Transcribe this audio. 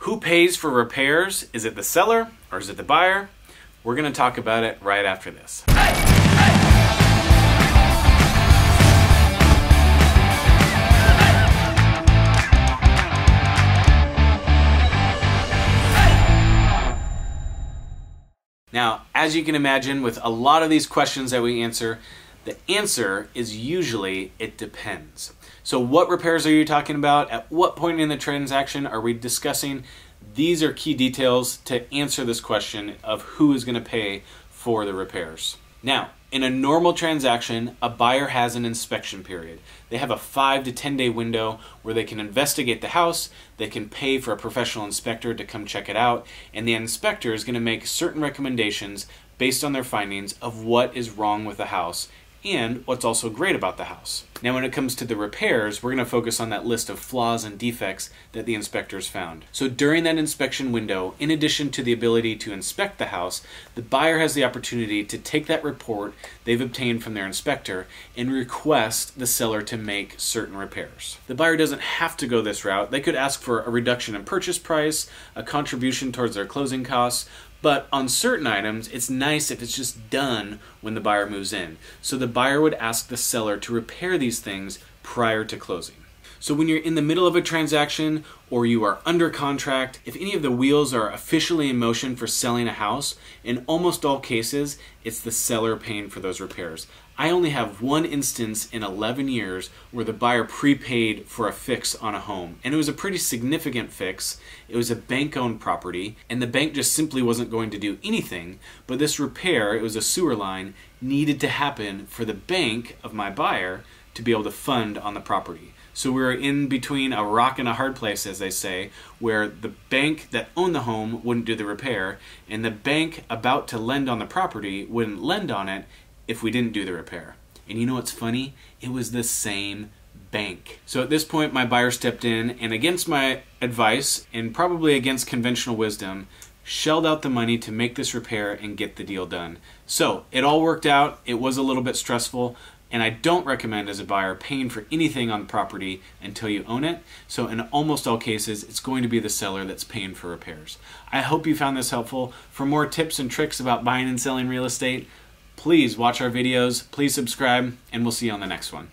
Who pays for repairs? Is it the seller or is it the buyer? We're going to talk about it right after this. Now, as you can imagine, with a lot of these questions that we answer, the answer is usually it depends. So what repairs are you talking about? At what point in the transaction are we discussing? These are key details to answer this question of who is going to pay for the repairs. Now, in a normal transaction, a buyer has an inspection period. They have a 5 to 10 day window where they can investigate the house, they can pay for a professional inspector to come check it out, and the inspector is going to make certain recommendations based on their findings of what is wrong with the house and what's also great about the house. Now when it comes to the repairs, we're going to focus on that list of flaws and defects that the inspectors found. So during that inspection window, in addition to the ability to inspect the house, the buyer has the opportunity to take that report they've obtained from their inspector and request the seller to make certain repairs. The buyer doesn't have to go this route. They could ask for a reduction in purchase price, a contribution towards their closing costs, but on certain items, it's nice if it's just done when the buyer moves in. So the buyer would ask the seller to repair these things prior to closing. So when you're in the middle of a transaction or you are under contract, if any of the wheels are officially in motion for selling a house, in almost all cases, it's the seller paying for those repairs. I only have one instance in 11 years where the buyer prepaid for a fix on a home. And it was a pretty significant fix. It was a bank-owned property, and the bank just simply wasn't going to do anything. But this repair, it was a sewer line, needed to happen for the bank of my buyer to be able to fund on the property. So we were in between a rock and a hard place, as they say, where the bank that owned the home wouldn't do the repair, and the bank about to lend on the property wouldn't lend on it if we didn't do the repair. And you know what's funny? It was the same bank. So at this point, my buyer stepped in and, against my advice and probably against conventional wisdom, shelled out the money to make this repair and get the deal done. So it all worked out. It was a little bit stressful, and I don't recommend as a buyer paying for anything on the property until you own it. So in almost all cases, it's going to be the seller that's paying for repairs. I hope you found this helpful. For more tips and tricks about buying and selling real estate, please watch our videos, please subscribe, and we'll see you on the next one.